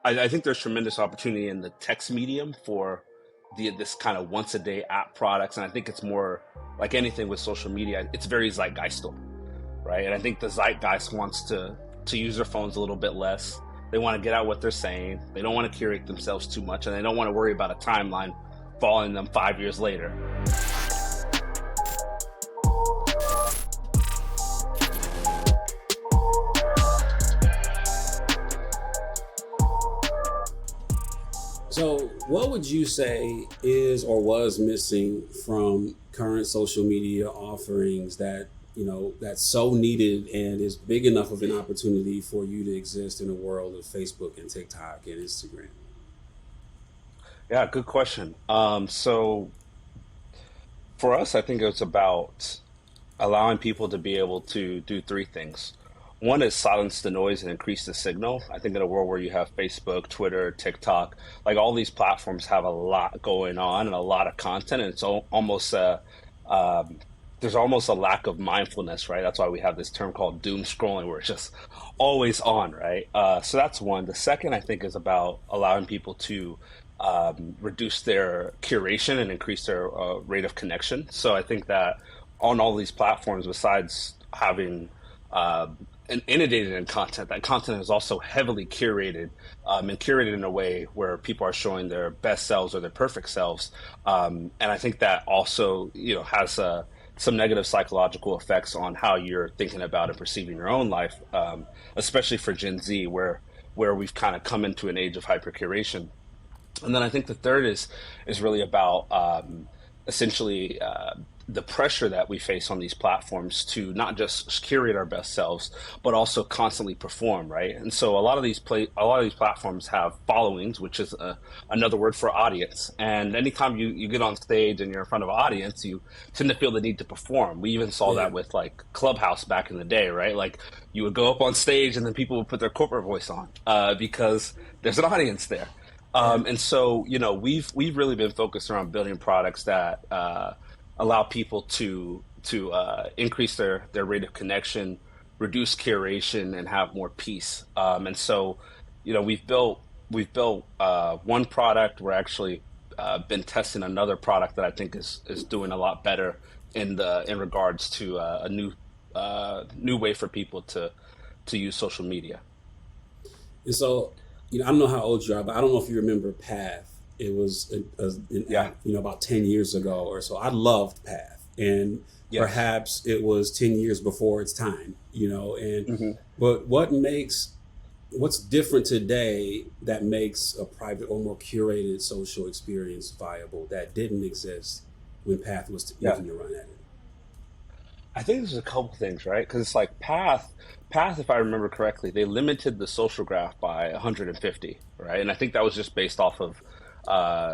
I think there's tremendous opportunity in the text medium for this kind of once a day app products, and I think it's more like anything with social media. It's very zeitgeistal, right? And I think the zeitgeist wants to use their phones a little bit less. They want to get out what they're saying. They don't want to curate themselves too much, and they don't want to worry about a timeline following them 5 years later. So, what would you say is or was missing from current social media offerings that, that's so needed and is big enough of an opportunity for you to exist in a world of Facebook and TikTok and Instagram? Yeah, good question. So for us, I think it's about allowing people to be able to do three things. One is silence the noise and increase the signal. I think in a world where you have Facebook, Twitter, TikTok, like all these platforms have a lot going on and a lot of content, and it's almost um, there's almost a lack of mindfulness, right? That's why we have this term called doom scrolling, where it's just always on, right? So that's one. The second, I think, is about allowing people to reduce their curation and increase their rate of connection. So I think that on all these platforms, besides having uh, and inundated in content, that content is also heavily curated, and curated in a way where people are showing their best selves or their perfect selves. And I think that also, has some negative psychological effects on how you're thinking about and perceiving your own life, especially for Gen Z, where we've kind of come into an age of hyper curation. And then I think the third is really about essentially the pressure that we face on these platforms to not just curate our best selves, but also constantly perform, right? And so a lot of these platforms have followings, which is another word for audience. And anytime you get on stage and you're in front of an audience, you tend to feel the need to perform. We even saw Yeah. that with like Clubhouse back in the day, right? Like you would go up on stage and then people would put their corporate voice on because there's an audience there. Yeah. And so, we've really been focused around building products that allow people to increase their rate of connection, reduce curation, and have more peace. And so, we've built one product. We're actually been testing another product that I think is doing a lot better in regards to a new way for people to use social media. And so, I don't know how old you are, but I don't know if you remember Path. It was an Yeah. app, about 10 years ago or so. I loved Path. And Yes. perhaps it was 10 years before its time, Hmm. but what's different today that makes a private or more curated social experience viable that didn't exist when Path was Yeah. making a run at it? I think there's a couple things, right? Because it's like Path, if I remember correctly, they limited the social graph by 150, right? And I think that was just based off of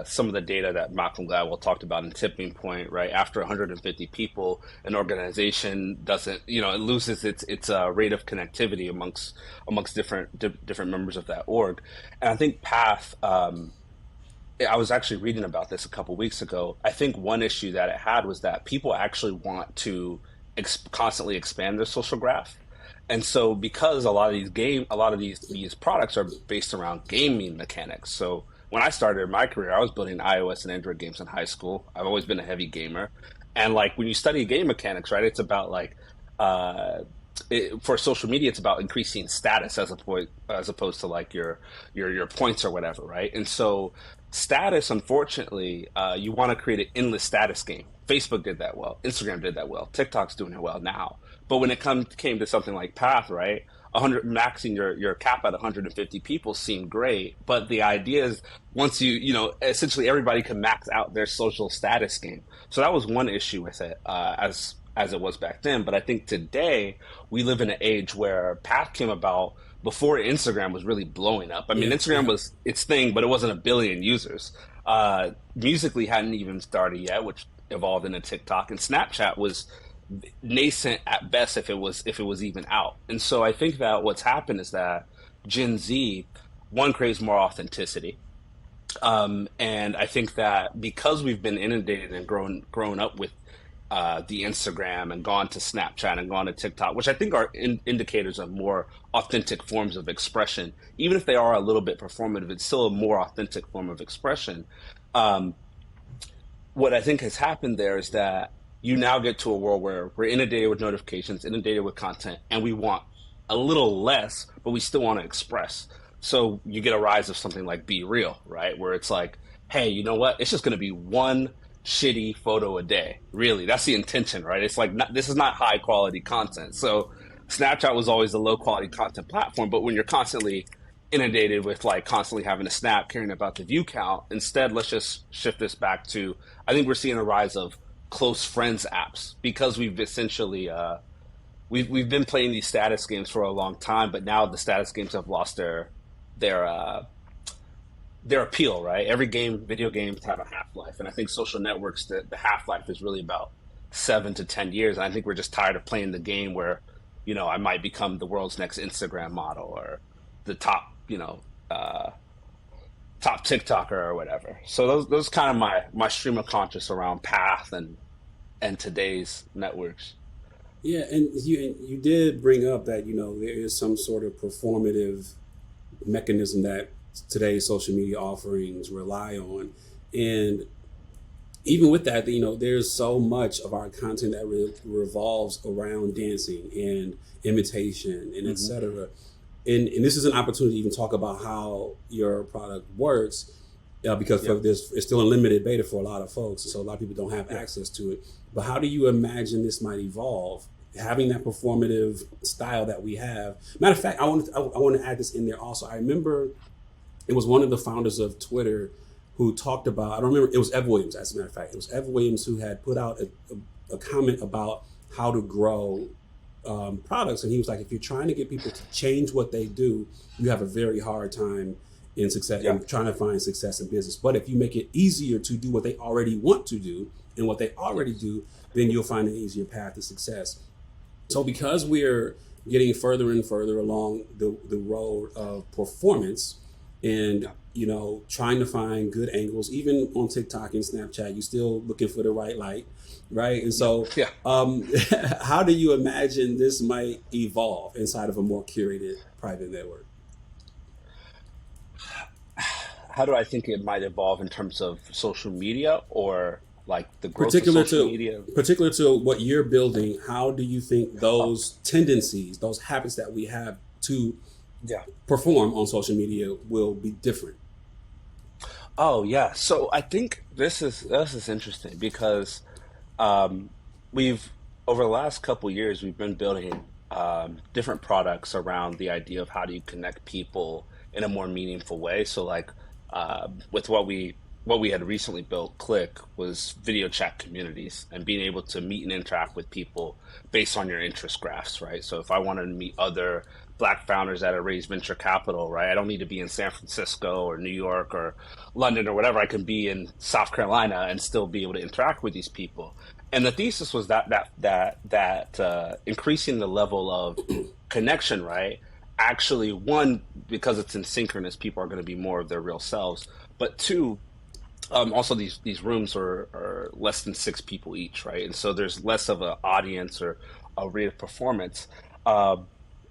some of the data that Malcolm Gladwell talked about in Tipping Point, right? After 150 people, an organization doesn't, it loses its rate of connectivity amongst different members of that org. And I think Path. I was actually reading about this a couple weeks ago. I think one issue that it had was that people actually want to constantly expand their social graph. And so because a lot of these products are based around gaming mechanics. So when I started my career, I was building iOS and Android games in high school. I've always been a heavy gamer. And like when you study game mechanics, right, it's about like uh for social media, it's about increasing status as opposed to like your points or whatever, right? And so status, unfortunately, you want to create an endless status game. Facebook did that well. Instagram did that well. TikTok's doing it well now. But when it came to something like Path, right? 100 maxing your cap at 150 people seemed great, but the idea is once essentially everybody can max out their social status game. So that was one issue with it, as it was back then. But I think today we live in an age where Path came about before Instagram was really blowing up. I mean, Yeah, Instagram yeah. was its thing, but it wasn't a billion users. Musically hadn't even started yet, which evolved into TikTok, and Snapchat was nascent at best if it was even out. And so I think that what's happened is that Gen Z one craves more authenticity. And I think that because we've been inundated and grown up with the Instagram and gone to Snapchat and gone to TikTok, which I think are indicators of more authentic forms of expression. Even if they are a little bit performative, it's still a more authentic form of expression. Um, what I think has happened there is that you now get to a world where we're inundated with notifications, inundated with content, and we want a little less, but we still want to express. So you get a rise of something like Be Real, right? Where it's like, hey, you know what? It's just going to be one shitty photo a day. Really, that's the intention, right? It's like this is not high quality content. So Snapchat was always a low quality content platform, but when you're constantly inundated with like constantly having to snap, caring about the view count, instead, let's just shift this back to. I think we're seeing a rise of close friends apps because we've essentially we've been playing these status games for a long time, but now the status games have lost their uh, their appeal, right? Every video games have a half life, and I think social networks, the half life is really about 7 to 10 years. And I think we're just tired of playing the game where, I might become the world's next Instagram model or the top, top TikToker or whatever. So those kind of my stream of conscious around path and today's networks. Yeah, and you did bring up that there is some sort of performative mechanism that today's social media offerings rely on, and even with that, there's so much of our content that revolves around dancing and imitation and Hmm. etc. And this is an opportunity to even talk about how your product works, because Yeah, it's still in limited beta for a lot of folks, so a lot of people don't have yeah, access to it. But how do you imagine this might evolve? Having that performative style that we have. Matter of fact, I want to add this in there also. I remember it was one of the founders of Twitter who talked about. I don't remember. It was Ev Williams, as a matter of fact. It was Ev Williams who had put out a comment about how to grow products, and he was like, if you're trying to get people to change what they do, you have a very hard time in success yeah, in trying to find success in business. But if you make it easier to do what they already want to do and what they already yes, do, then you'll find an easier path to success. So because we're getting further and further along the road of performance, and yeah, trying to find good angles, even on TikTok and Snapchat, you're still looking for the right light, right? And yeah, so, yeah. how do you imagine this might evolve inside of a more curated private network? How do I think it might evolve in terms of social media or like the growth of particular social to media? particular to what you're building, how do you think Oh, those tendencies, those habits that we have to yeah. perform on social media will be different? Oh, yeah. So I think this is interesting because um, we've over the last couple years we've been building different products around the idea of how do you connect people in a more meaningful way. So like with what we had recently built, Click, was video chat communities and being able to meet and interact with people based on your interest graphs, right? So if I wanted to meet other Black founders that have raised venture capital, right? I don't need to be in San Francisco or New York or London or whatever. I can be in South Carolina and still be able to interact with these people. And the thesis was that increasing the level of connection, right? Actually, one, because it's in synchronous, people are going to be more of their real selves. But two, also these rooms are less than six people each, right? And so there's less of an audience or a rate of performance.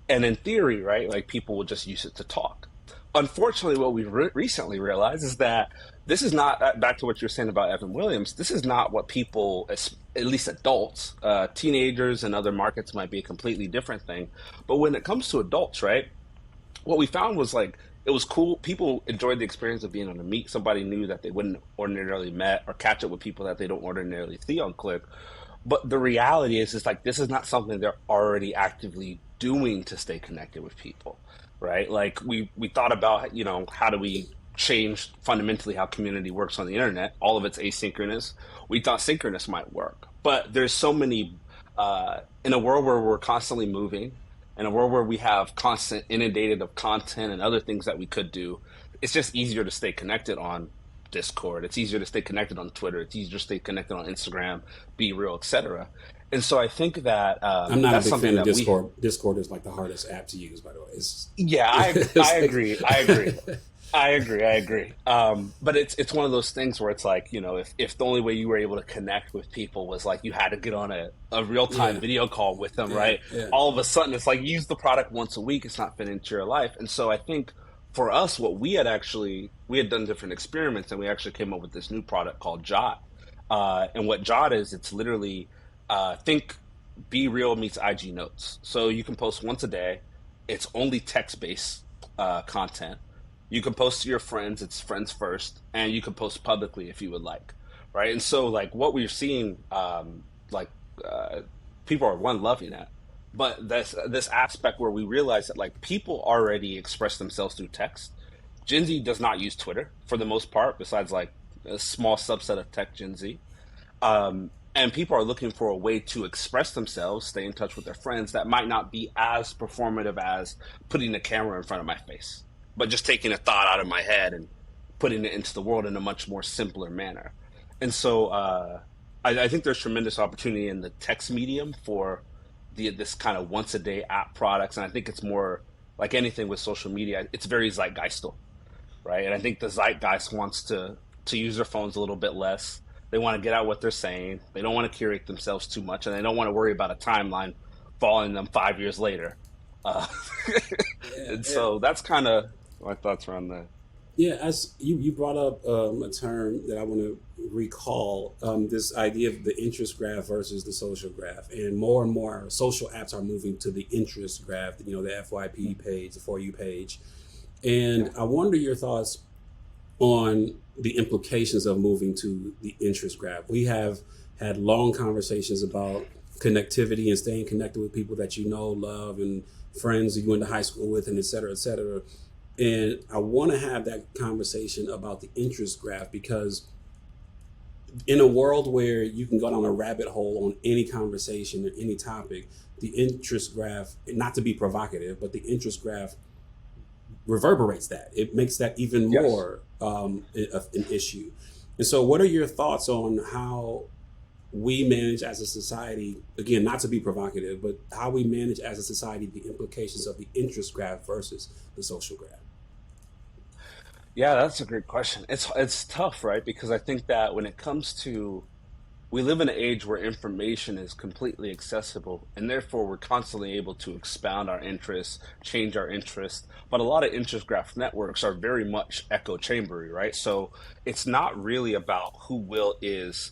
And in theory, right, like people will just use it to talk. Unfortunately, what we've recently realized is that this is not back to what you're saying about Evan Williams. This is not what people, at least adults, teenagers and other markets might be a completely different thing. But when it comes to adults, right, what we found was like it was cool. People enjoyed the experience of being able to meet somebody new that they wouldn't ordinarily met or catch up with people that they don't ordinarily see on Click. But the reality is like this is not something they're already actively doing to stay connected with people, right? Like we thought about, how do we change fundamentally how community works on the internet? All of it's asynchronous. We thought synchronous might work, but there's so many in a world where we're constantly moving, in a world where we have constant inundated of content and other things that we could do. It's just easier to stay connected on Discord. It's easier to stay connected on Twitter. It's easier to stay connected on Instagram, Be Real, etc. And so I think that I'm not a that's big something fan of that we. Discord. Discord is like the hardest app to use, by the way. Yeah, I It's I like agree. I agree. I agree. I agree. But it's one of those things where it's like, if the only way you were able to connect with people was like you had to get on a real time Yeah, video call with them, yeah, right? yeah, All of a sudden, it's like you use the product once a week. It's not fitting into your life, and so I think for us, what we had done different experiments, and we actually came up with this new product called Jot. And what Jot is, it's literally think Be Real meets IG Notes. So you can post once a day. It's only text based content. You can post to your friends, it's friends first, and you can post publicly if you would like, right? And so, like, what we're seeing, like, uh, people are one loving that, but this aspect where we realize that like people already express themselves through text. Gen Z does not use Twitter for the most part, besides like a small subset of tech Gen Z. And people are looking for a way to express themselves, stay in touch with their friends that might not be as performative as putting a camera in front of my face, but just taking a thought out of my head and putting it into the world in a much more simpler manner. And so I think there's tremendous opportunity in the text medium for this kind of once a day app products. And I think it's more like anything with social media, it's very zeitgeistal, right? And I think the zeitgeist wants to use their phones a little bit less. They want to get out what they're saying. They don't want to curate themselves too much, and they don't want to worry about a timeline following them 5 years later. Uh, yeah, and yeah. so that's kind of my thoughts around that. Yeah, as you brought up a term that I want to recall, this idea of the interest graph versus the social graph, and more social apps are moving to the interest graph. The FYP page, the For You page, Yeah. and I wonder your thoughts on the implications of moving to the interest graph. We have had long conversations about connectivity and staying connected with people that you know, love, and friends you went to high school with, and et cetera, et cetera. And I want to have that conversation about the interest graph because in a world where you can go down a rabbit hole on any conversation or any topic, the interest graph, not to be provocative, but the interest graph reverberates that. It makes that even Yes. more an issue. And so, what are your thoughts on how we manage as a society, again, not to be provocative, but how we manage as a society the implications of the interest graph versus the social graph? Yeah, that's a great question. It's tough, right? Because I think that when it comes to we live in an age where information is completely accessible, and therefore we're constantly able to expound our interests, change our interests. But a lot of interest graph networks are very much echo chambery, right? So it's not really about who Will is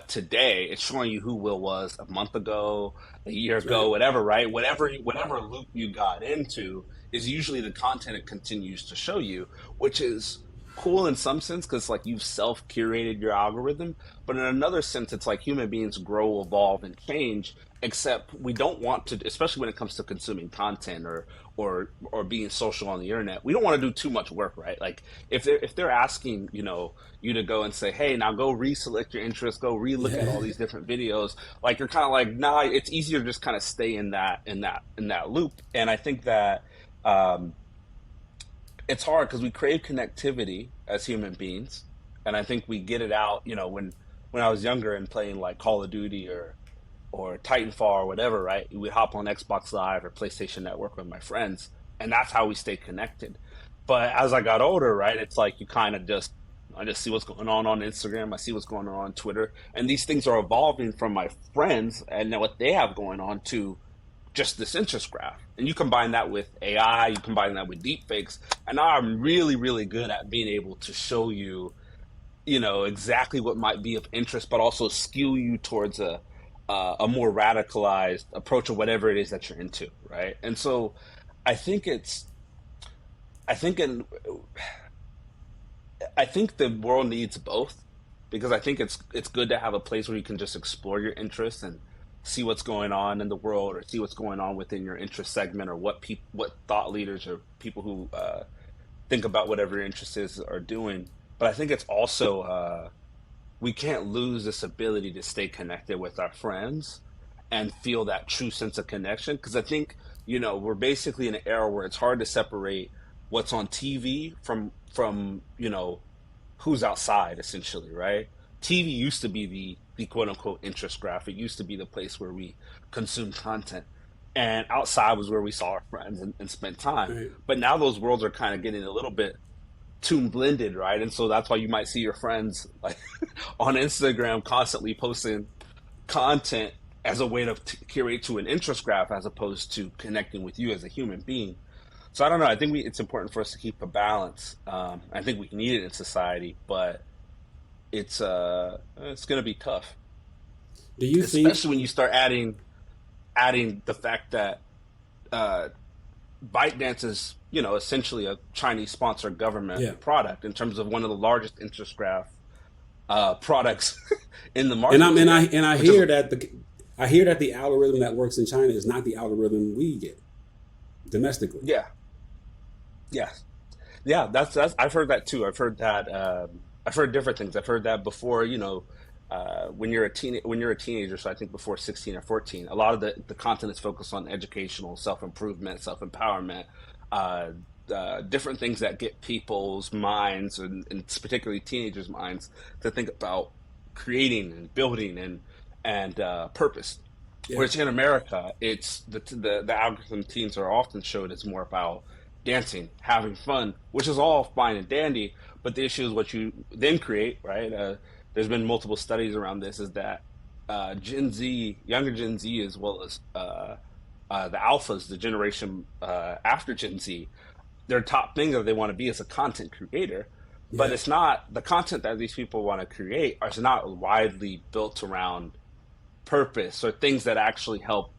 today. It's showing you who Will was a month ago, a year That's right. ago, whatever, right? Whatever loop you got into is usually the content it continues to show you, which is cool in some sense because like you've self curated your algorithm, but in another sense, it's like human beings grow, evolve, and change. Except we don't want to, especially when it comes to consuming content or being social on the internet. We don't want to do too much work, right? Like if they're asking you to go and say, hey, now go reselect your interests, go relook at all Yeah, these different videos. Like you're kind of like, nah, it's easier to just kind of stay in that loop. And I think that um, it's hard because we crave connectivity as human beings, and I think we get it out. When I was younger and playing like Call of Duty or Titanfall or whatever, right? We hop on Xbox Live or PlayStation Network with my friends, and that's how we stay connected. But as I got older, right, it's like you kind of just I just see what's going on Instagram. I see what's going on Twitter, and these things are evolving from my friends and what they have going on to just this interest graph. And you combine that with AI, you combine that with deepfakes, and now I'm really, really good at being able to show you, exactly what might be of interest, but also skew you towards a more radicalized approach of whatever it is that you're into, right? And so, I think it's, I think in, I think the world needs both because I think it's good to have a place where you can just explore your interests and see what's going on in the world or see what's going on within your interest segment or what thought leaders or people who think about whatever your interest is are doing. But I think it's also we can't lose this ability to stay connected with our friends and feel that true sense of connection because I think we're basically in an era where it's hard to separate what's on TV from who's outside essentially, right? TV used to be the quote unquote interest graph. It used to be the place where we consumed content. And outside was where we saw our friends and spent time. right. But now those worlds are kind of getting a little bit too blended, right? And so that's why you might see your friends like on Instagram constantly posting content as a way to curate to an interest graph as opposed to connecting with you as a human being. So I don't know. I think it's important for us to keep a balance. I think we need it in society, but it's going to be tough, Do you think? especially when you start adding the fact that uh, ByteDance is, essentially a Chinese sponsored government Yeah, product in terms of one of the largest interest graph products in the and market I'm and I today, and I which is hear that the algorithm that works in China is not the algorithm we get domestically. yeah, yeah, yeah. That's I've heard that too. I've heard that. I've heard different things. I've heard that before. When you're a teenager, so I think before 16 or 14, a lot of the content is focused on educational, self improvement, self empowerment, uh, different things that get people's minds, and particularly teenagers' minds, to think about creating and building and purpose. Yeah, Whereas in America, it's the algorithm teens are often showed as more about dancing, having fun, which is all fine and dandy. But the issue is what you then create, right? There's been multiple studies around this. Is that Gen Z, younger Gen Z, as well as the alphas, the generation after Gen Z, their top thing that they want to be is a content creator. But yeah, it's not the content that these people want to create is not widely built around purpose or things that actually help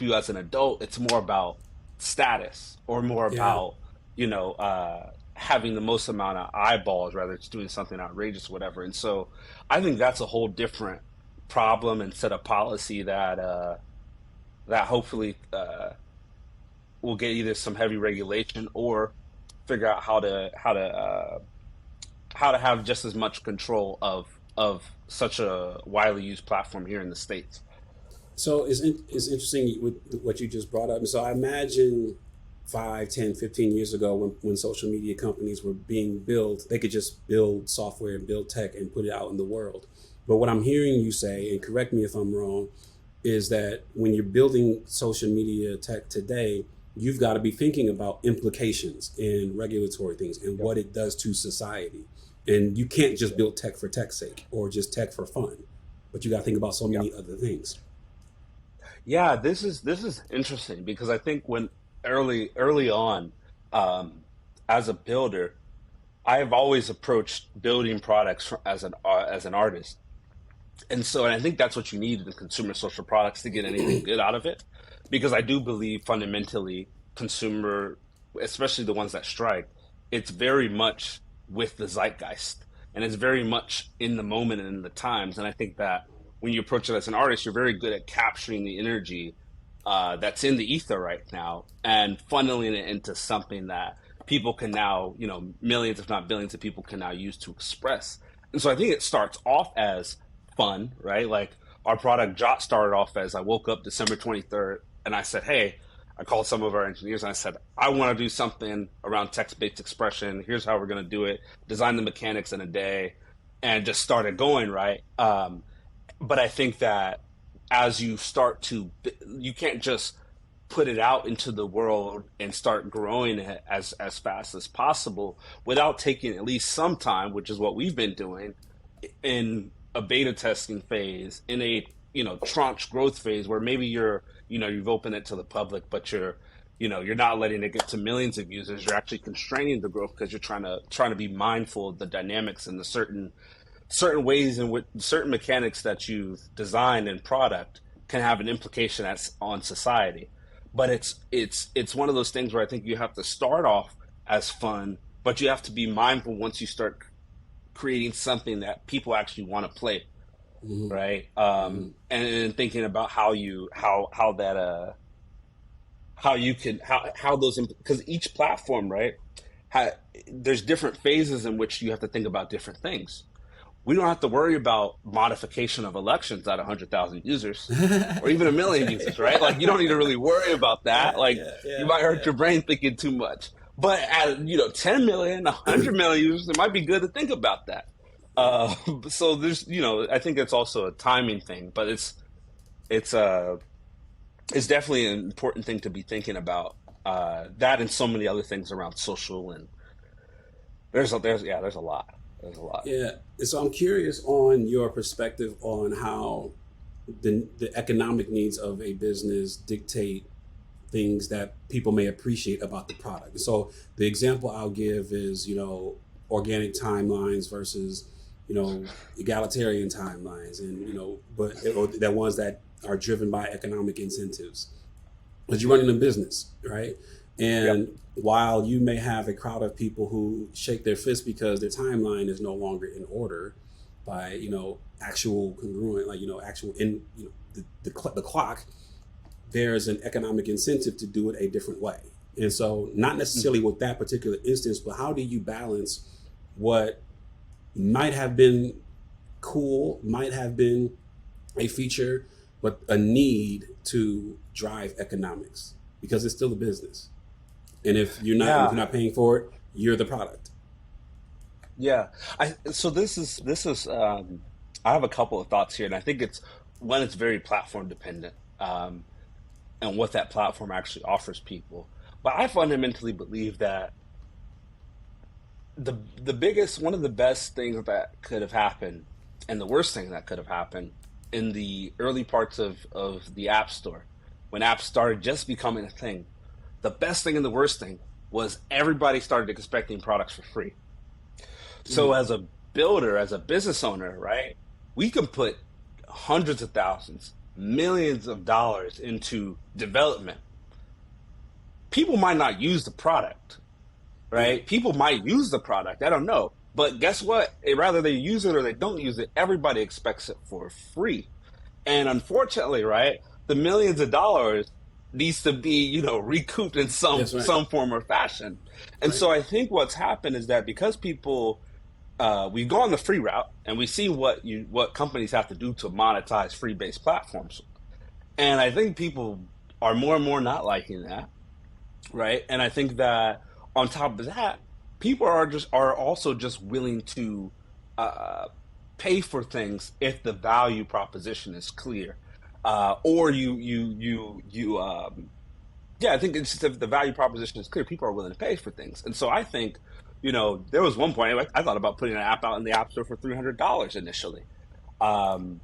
you as an adult. It's more about status or more yeah. about having the most amount of eyeballs, rather it's doing something outrageous or whatever. And so I think that's a whole different problem and set of policy that hopefully will get either some heavy regulation or figure out how to have just as much control of such a widely used platform here in the states. So it's interesting with what you just brought up. And so I imagine 5, 10, 15 years ago when social media companies were being built, they could just build software and build tech and put it out in the world. But what I'm hearing you say, and correct me if I'm wrong, is that when you're building social media tech today, you've got to be thinking about implications and regulatory things and Yep. what it does to society. And you can't just Yep. build tech for tech's sake or just tech for fun, but you got to think about so Yep. many other things. Yeah, this is interesting because I think when early on, as a builder, I have always approached building products as an artist, and I think that's what you need in consumer social products to get anything good out of it, because I do believe fundamentally consumer, especially the ones that strike, it's very much with the zeitgeist and it's very much in the moment and in the times. And I think that when you approach it as an artist, you're very good at capturing the energy that's in the ether right now and funneling it into something that people can now, millions, if not billions of people can now use to express. And so I think it starts off as fun, right? Like our product Jot started off as I woke up December 23rd and I said, hey, I called some of our engineers and I said, I want to do something around text based expression. Here's how we're going to do it, design the mechanics in a day, and just started going, right? But I think that as you start to, you can't just put it out into the world and start growing it as fast as possible without taking at least some time, which is what we've been doing in a beta testing phase, in a tranche growth phase where maybe you've opened it to the public, but you're not letting it get to millions of users. You're actually constraining the growth because you're trying to be mindful of the dynamics and the certain ways in which certain mechanics that you've designed and product can have an implication on society. But it's one of those things where I think you have to start off as fun, but you have to be mindful once you start creating something that people actually want to play, Mm-hmm. right? Mm-hmm. And thinking about how you can how those, because each platform, right, ha, there's different phases in which you have to think about different things. We don't have to worry about modification of elections at 100,000 users or even a million users, right? Like you don't need to really worry about Yeah, that. Like yeah, you yeah, might hurt yeah. your brain thinking too much. But at 10 million, 100 million users, it might be good to think about that. Yeah. Uh, so there's, I think it's also a timing thing, but it's uh it's definitely an important thing to be thinking about. That and so many other things around social there's a lot. There's a lot. Yeah. And so I'm curious on your perspective on how the economic needs of a business dictate things that people may appreciate about the product. So the example I'll give is, organic timelines versus, egalitarian timelines, and but or the ones that are driven by economic incentives. Because you're running a business, right? Yep. And while you may have a crowd of people who shake their fist because their timeline is no longer in order by actual congruent, like actual in the clock, there's an economic incentive to do it a different way. And so, not necessarily with that particular instance, but how do you balance what might have been cool, might have been a feature, but a need to drive economics because it's still a business. And if Yeah. you're not paying for it, you're the product. Yeah. So this is I have a couple of thoughts here, and I think it's one, it's very platform dependent, and what that platform actually offers people. But I fundamentally believe that the biggest one of the best things that could have happened, and the worst thing that could have happened in the early parts of the App Store, when apps started just becoming a thing, the best thing and the worst thing was everybody started expecting products for free. So Mm. as a builder, as a business owner, right, we can put hundreds of thousands, millions of dollars into development. People might not use the product, Yeah. right? People might use the product. I don't know. But guess what? Rather they use it or they don't use it, everybody expects it for free. And unfortunately, right, the millions of dollars needs to be, recouped in That's right. some form or fashion. And Right. so I think what's happened is that because people we've gone the free route and we see what companies have to do to monetize free based platforms. And I think people are more and more not liking that, right? And I think that on top of that, people are also just willing to uh, pay for things if the value proposition is clear, or yeah, I think it's just if the value proposition is clear, people are willing to pay for things. And so I think, there was one point I thought about putting an app out in the App Store for $300 initially. Um,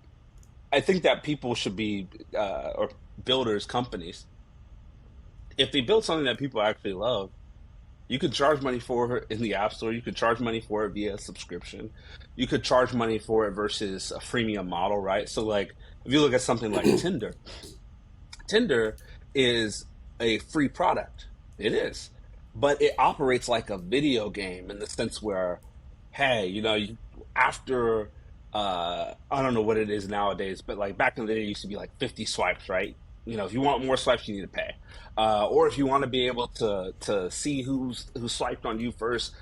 I think that people should be, or builders, companies, if they build something that people actually love, you could charge money for it in the App Store. You could charge money for it via subscription. You could charge money for it versus a freemium model, right? So, like, if you look at something like Tinder, Tinder is a free product. It is. But it operates like a video game in the sense where, hey, after, I don't know what it is nowadays, but like back in the day, it used to be like 50 swipes, right? If you want more swipes, you need to pay. Or if you want to be able to see who swiped on you first,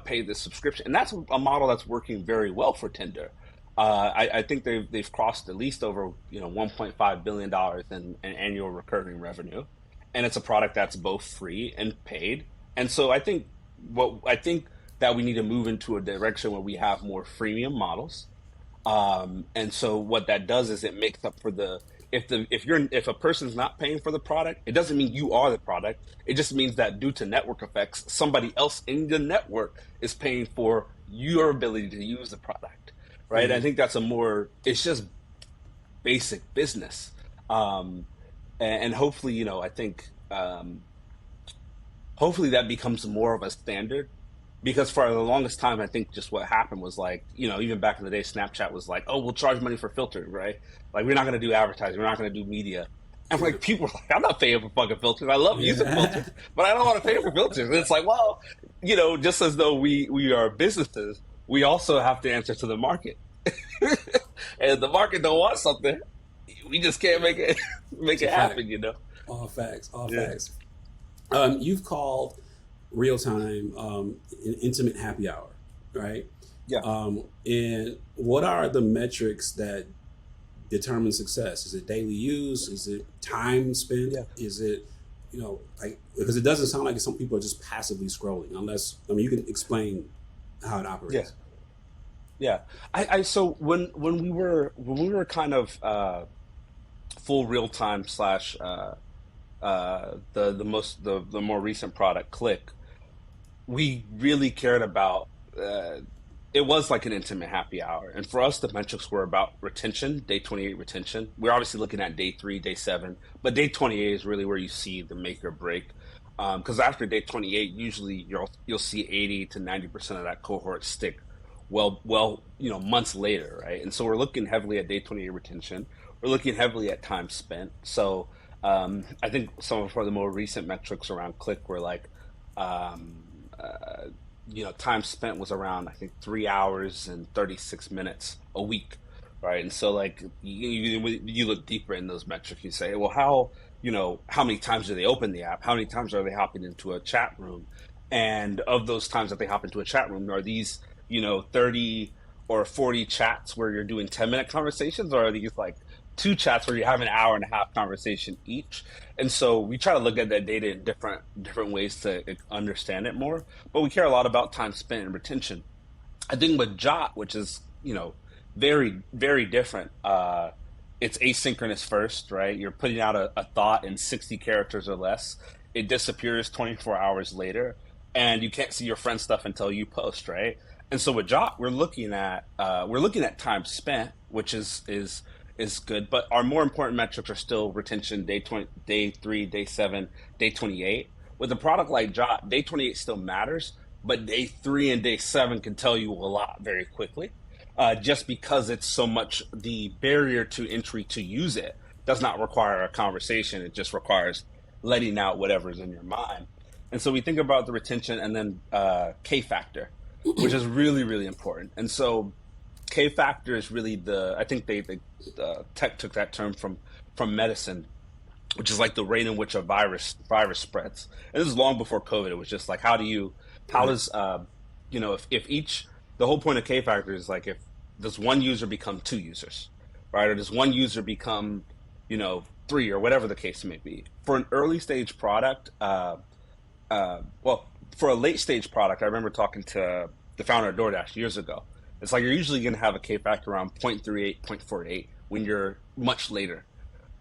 pay the subscription. And that's a model that's working very well for Tinder. I think they've crossed at least over $1.5 billion in annual recurring revenue, and it's a product that's both free and paid. And so I think that we need to move into a direction where we have more freemium models. And so what that does is it makes up for the if a person's not paying for the product, it doesn't mean you are the product. It just means that due to network effects, somebody else in the network is paying for your ability to use the product, right? I Mm-hmm. think it's just basic business. Um, and hopefully, I think hopefully that becomes more of a standard because for the longest time, I think just what happened was like, even back in the day, Snapchat was like, oh, we'll charge money for filters, right? Like, we're not going to do advertising, we're not going to do media. And like, people were like, I'm not paying for fucking filters. I love using Yeah. filters, but I don't want to pay for filters. And it's like, well, just as though we are businesses, we also have to answer to the market. And if the market don't want something, we just can't make it make It's a it fact. happen. All facts. All Yeah, facts. You've called real time an intimate happy hour, right? yeah, And what are the metrics that determine success? Is it daily use? Is it time spent? yeah, Is it, like, because it doesn't sound like some people are just passively scrolling, unless, I mean, you can explain how it yeah. operates. Yeah, I so when we were kind of full real time slash the more recent product Click, we really cared about. uh, it was like an intimate happy hour. And for us, the metrics were about retention, day 28 retention. We're obviously looking at day 3, day 7, but day 28 is really where you see the make or break. Because after day 28, usually you'll see 80 to 90% of that cohort stick months later, right? And so we're looking heavily at day 28 retention. We're looking heavily at time spent. So I think some of the more recent metrics around click were like, um, uh, time spent was around, I think, 3 hours and 36 minutes a week, right? And so, like, you look deeper in those metrics, you say, well, how many times do they open the app? How many times are they hopping into a chat room? And of those times that they hop into a chat room, are these, 30 or 40 chats where you're doing 10-minute conversations, or are these like two chats where you have an hour and a half conversation each? And so we try to look at that data in different ways to understand it more. But we care a lot about time spent and retention. I think with Jot, which is very very different. It's asynchronous first, right? You're putting out a thought in 60 characters or less. It disappears 24 hours later, and you can't see your friend stuff until you post, right? And so with Jot, we're looking at time spent, which is good. But our more important metrics are still retention, day 20, day 3, day 7, day 28. With a product like Jot, day 28 still matters, but day 3 and day 7 can tell you a lot very quickly. Just because it's so much, the barrier to entry to use it does not require a conversation. It just requires letting out whatever's in your mind. And so we think about the retention, and then K factor, which is really, really important. And so K factor is really I think the tech took that term from medicine, which is like the rate in which a virus spreads. And this is long before COVID. It was just like, how Right. does if each the whole point of K factor is like, if does one user become two users, right? Or does one user become, three, or whatever the case may be. For an early stage product, for a late stage product, I remember talking to the founder of DoorDash years ago. It's like you're usually going to have a K factor around 0.38, 0.48 when you're much later.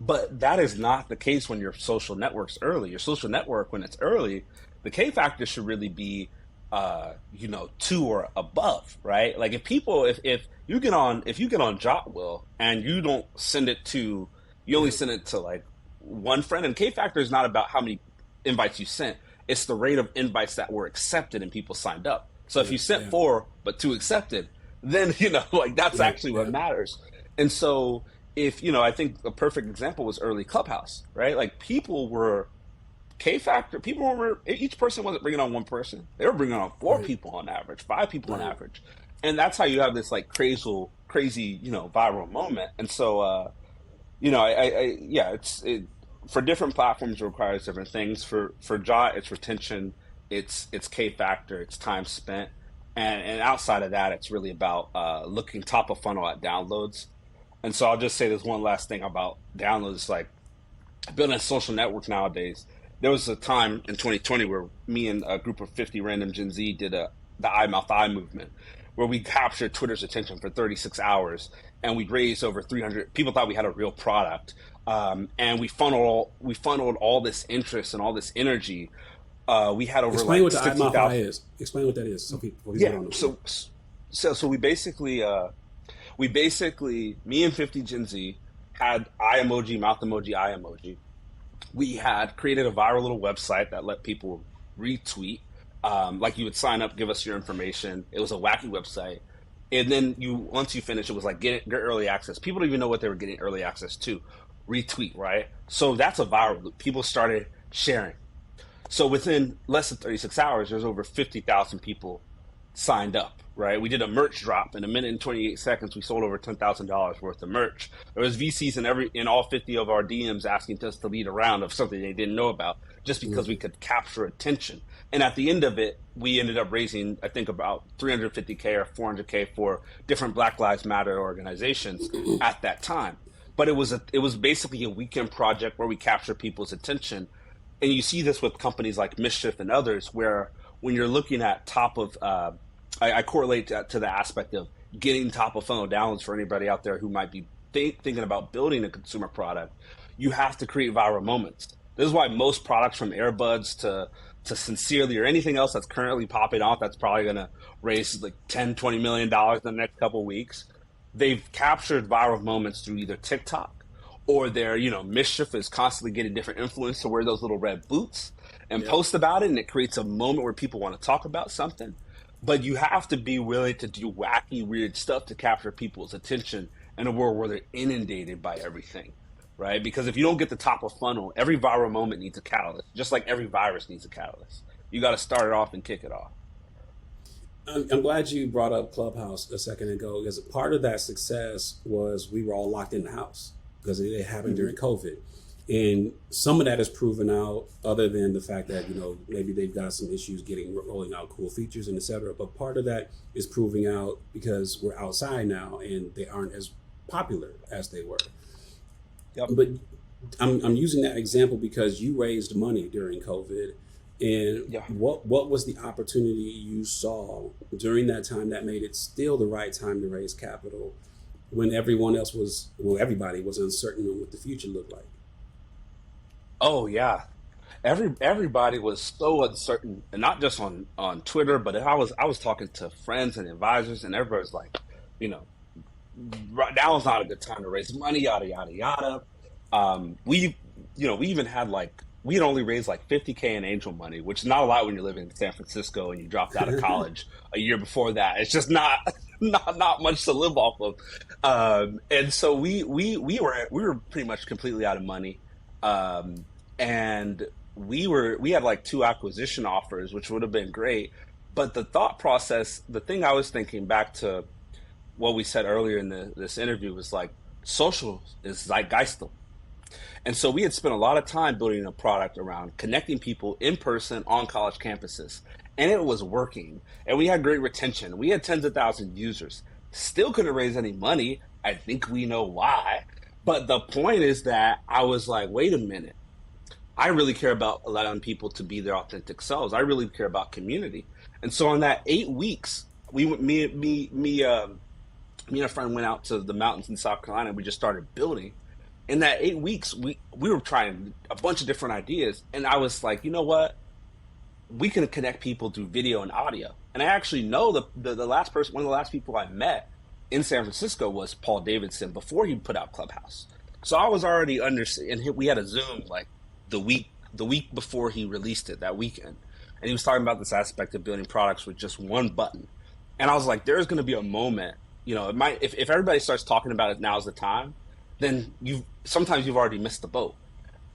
But that is not the case when your social network's early. Your social network, when it's early, the K factor should really be, 2 or above, right? Like, if you get on Jotwell and you only send it to like one friend. And K factor is not about how many invites you sent; it's the rate of invites that were accepted and people signed up. So if Yeah. you sent Yeah. four but two accepted, then like, that's Right. actually what Yeah. matters. And so, if I think a perfect example was early Clubhouse, right? Like, people were K factor. People were Each person wasn't bringing on one person; they were bringing on four Right. people on average, five people on Right. average, and that's how you have this like crazy, viral moment. And so, yeah, for different platforms, it requires different things. For Jot, it's retention, it's K factor, it's time spent, and outside of that, it's really about looking top of funnel at downloads. And so I'll just say this one last thing about downloads. Like, building a social network nowadays, there was a time in 2020 where me and a group of 50 random Gen Z did the eye mouth eye movement, where we captured Twitter's attention for 36 hours, and we raised over 300. People thought we had a real product, and we funneled all this interest and all this energy. We had over Explain like what the sixty mouth eye thousand. is. Explain what that is. So people, for people Yeah. don't know. So we basically, me and 50 Gen Z had eye emoji, mouth emoji, eye emoji. We had created a viral little website that let people retweet. Like, you would sign up, give us your information. It was a wacky website. And then once you finish, it was like, get early access. People don't even know what they were getting early access to. Retweet, right? So that's a viral loop. People started sharing. So within less than 36 hours, there's over 50,000 people signed up, right? We did a merch drop in a minute and 28 seconds. We sold over $10,000 worth of merch. There was VCs in all 50 of our DMs asking us to lead a round of something they didn't know about, just because we could capture attention. And at the end of it, we ended up raising, I think, about 350K or 400K for different Black Lives Matter organizations at that time. But it was basically a weekend project where we captured people's attention. And you see this with companies like Mischief and others, where when you're looking at I correlate that to the aspect of getting top of funnel downloads for anybody out there who might be thinking about building a consumer product. You have to create viral moments. This is why most products, from earbuds to Sincerely or anything else that's currently popping off that's probably going to raise like 10, $20 million in the next couple of weeks. They've captured viral moments through either TikTok or their, mischief is constantly getting different influencers to wear those little red boots and Yep. post about it. And it creates a moment where people want to talk about something. But you have to be willing to do wacky, weird stuff to capture people's attention in a world where they're inundated by everything, right? Because if you don't get the top of funnel, every viral moment needs a catalyst, just like every virus needs a catalyst. You got to start it off and kick it off. I'm glad you brought up Clubhouse a second ago because part of that success was we were all locked in the house because it happened Mm-hmm. during COVID. And some of that is proven out, other than the fact that, maybe they've got some issues rolling out cool features and et cetera. But part of that is proving out because we're outside now and they aren't as popular as they were. Yep. But I'm using that example because you raised money during COVID. And Yeah. what was the opportunity you saw during that time that made it still the right time to raise capital when everybody was uncertain on what the future looked like? Oh yeah. Everybody was so uncertain, and not just on Twitter, but I was talking to friends and advisors, and everybody's like, you know, right now is not a good time to raise money, yada yada yada. We even had like we had only raised like 50K in angel money, which is not a lot when you're living in San Francisco and you dropped out of college a year before that. It's just not not much to live off of. And so we were pretty much completely out of money. And we had like two acquisition offers, which would have been great. But the thought process, the thing I was thinking back to what we said earlier in this interview was like social is zeitgeistal. And so we had spent a lot of time building a product around connecting people in person on college campuses. And it was working. And we had great retention. We had tens of thousands of users. Still couldn't raise any money. I think we know why. But the point is that I was like, wait a minute. I really care about allowing people to be their authentic selves. I really care about community. And so in that 8 weeks, me and a friend went out to the mountains in South Carolina. And we just started building. In that 8 weeks, we were trying a bunch of different ideas, and I was like, you know what? We can connect people through video and audio. And I actually know the last person, one of the last people I met in San Francisco was Paul Davidson before he put out Clubhouse. So I was already and we had a Zoom like the week before he released it that weekend, and he was talking about this aspect of building products with just one button. And I was like, there's going to be a moment, it might if everybody starts talking about it, now's the time. Then you've already missed the boat.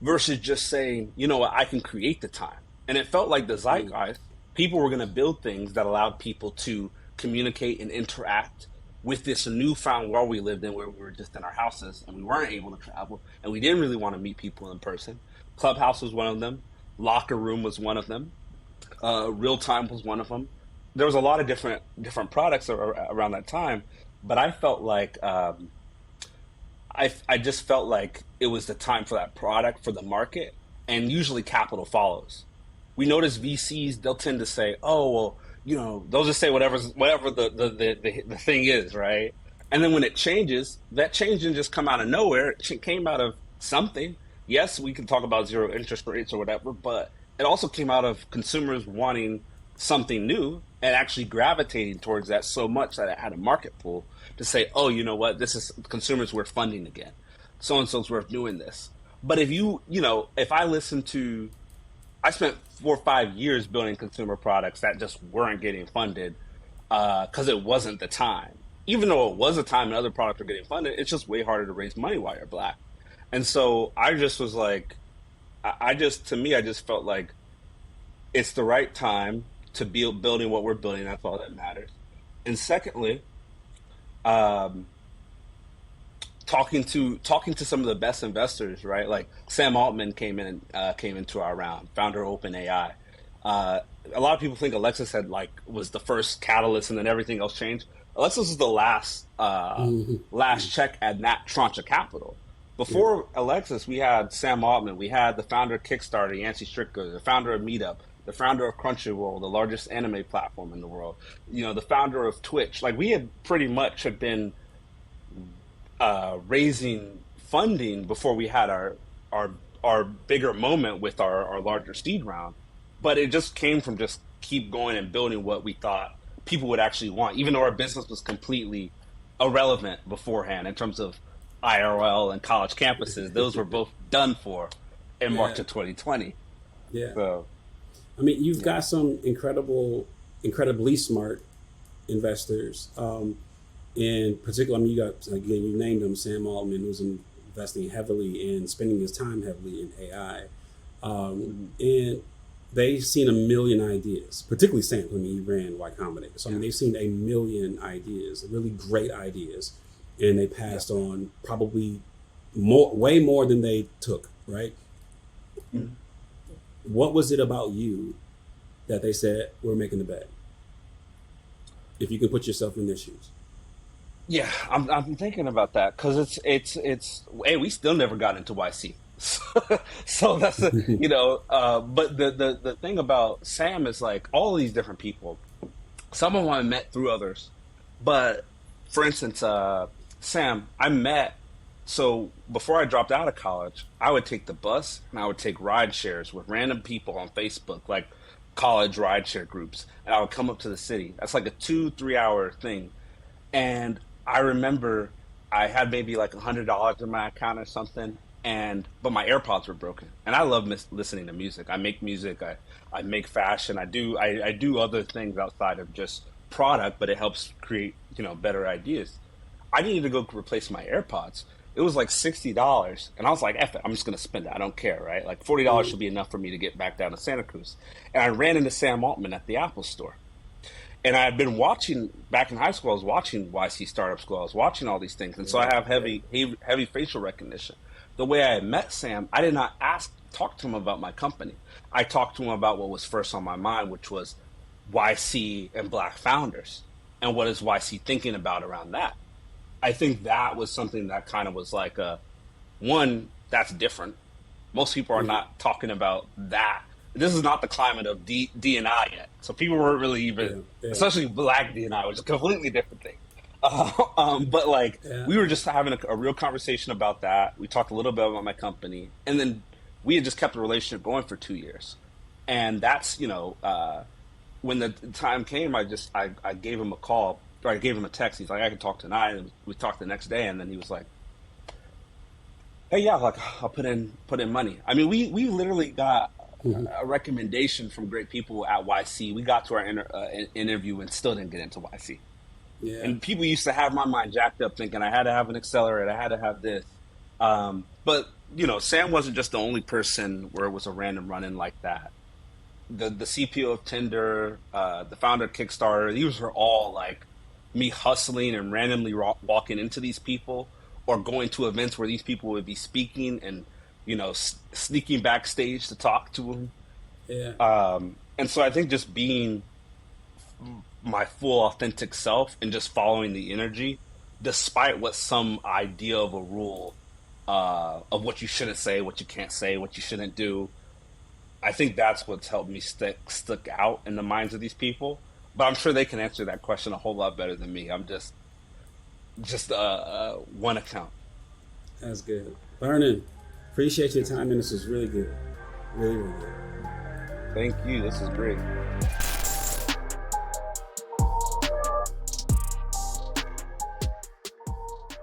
Versus just saying, you know what, I can create the time. And it felt like the Mm. zeitgeist. People were going to build things that allowed people to communicate and interact with this newfound world we lived in, where we were just in our houses and we weren't able to travel and we didn't really want to meet people in person. Clubhouse was one of them. Locker Room was one of them. Real Time was one of them. There was a lot of different products around that time, but I felt like I just felt like it was the time for that product for the market, and usually capital follows. We notice VCs, they'll tend to say, "Oh, well, they'll just say whatever the thing is, right?" And then when it changes, that change didn't just come out of nowhere. It came out of something. Yes, we can talk about zero interest rates or whatever, but it also came out of consumers wanting something new and actually gravitating towards that so much that it had a market pull to say, oh, you know what, this is consumers worth funding again. So and so's worth doing this. But if I listen to, I spent 4 or 5 years building consumer products that just weren't getting funded because it wasn't the time. Even though it was a time and other products were getting funded, it's just way harder to raise money while you're black. And so I just was like, to me, I just felt like it's the right time to be building what we're building. That's all that matters. And secondly, um, talking to some of the best investors, right? Like Sam Altman came into our round, founder of OpenAI. A lot of people think Alexis was the first catalyst, and then everything else changed. Alexis was the last check at that tranche of capital. Yeah. Before Alexis, we had Sam Altman, we had the founder of Kickstarter, Yancey Stricker, the founder of Meetup, the founder of Crunchyroll, the largest anime platform in the world. The founder of Twitch. Like we had pretty much have been raising funding before we had our bigger moment with our larger seed round. but it just came from just keep going and building what we thought people would actually want, even though our business was completely irrelevant beforehand in terms of IRL and college campuses. Those were both done for in Yeah, March of 2020. yeah. So I mean, you've yeah, got some incredibly smart investors. In particular, I mean, you got, again, you named him, Sam Altman, who's investing heavily in spending his time heavily in AI. mhm, And they've seen a million ideas, particularly Sam. I mean, he ran Y Combinator. So, I yeah, mean, they've seen a million ideas, really great ideas, and they yeah. passed on probably way more than they took, right? Mhm. What was it about you that they said, we're making the bet? If you can put yourself in their shoes. Yeah, I'm thinking about that because it's hey, we still never got into YC. So that's the but the thing about Sam is like all these different people. Some of them I met through others, but for instance, Sam, I met. So before I dropped out of college, I would take the bus and I would take ride shares with random people on Facebook, like college ride share groups, and I would come up to the city. That's like a 2 3 hour thing, and I remember I had maybe like $100 in my account or something, and but my AirPods were broken. And I love listening to music. I make music. I make fashion. I do other things outside of just product, but it helps create better ideas. I needed to go replace my AirPods. It was like $60, and I was like, "F it, I'm just gonna spend it. I don't care, right? Like $40 Mm, should be enough for me to get back down to Santa Cruz." And I ran into Sam Altman at the Apple store, and I had been watching back in high school. I was watching YC Startup School. I was watching all these things, and so I yeah, have yeah. heavy facial recognition. The way I had met Sam, I did not talk to him about my company. I talked to him about what was first on my mind, which was YC and Black founders, and what is YC thinking about around that. I think that was something that kind of was like a one that's different. Most people are Mhm. not talking about that. This is not the climate of D&I yet, so people weren't really even, Yeah, yeah, especially Black D&I, which is a completely different thing. But like yeah. we were just having a real conversation about that. We talked a little bit about my company, and then we had just kept the relationship going for 2 years. And that's when the time came, I gave him a call or I gave him a text. He's like, I can talk tonight, and we talked the next day, and then he was like, hey, yeah, like I'll put in money. I mean, we literally got Mhm. a recommendation from great people at YC. We got to our interview and still didn't get into YC. Yeah, And people used to have my mind jacked up, thinking I had to have an accelerator, I had to have this. But Sam wasn't just the only person where it was a random run-in like that. The CPO of Tinder, the founder of Kickstarter, these were all like me hustling and randomly walking into these people or going to events where these people would be speaking and sneaking backstage to talk to them. yeah. And so I think just being my full authentic self and just following the energy, despite what some idea of a rule of what you shouldn't say, what you can't say, what you shouldn't do. I think that's what's helped me stick out in the minds of these people. But I'm sure they can answer that question a whole lot better than me. I'm just one account. That's good. Vernon, appreciate your time, and this was really good. Really, really good. Thank you. This is great.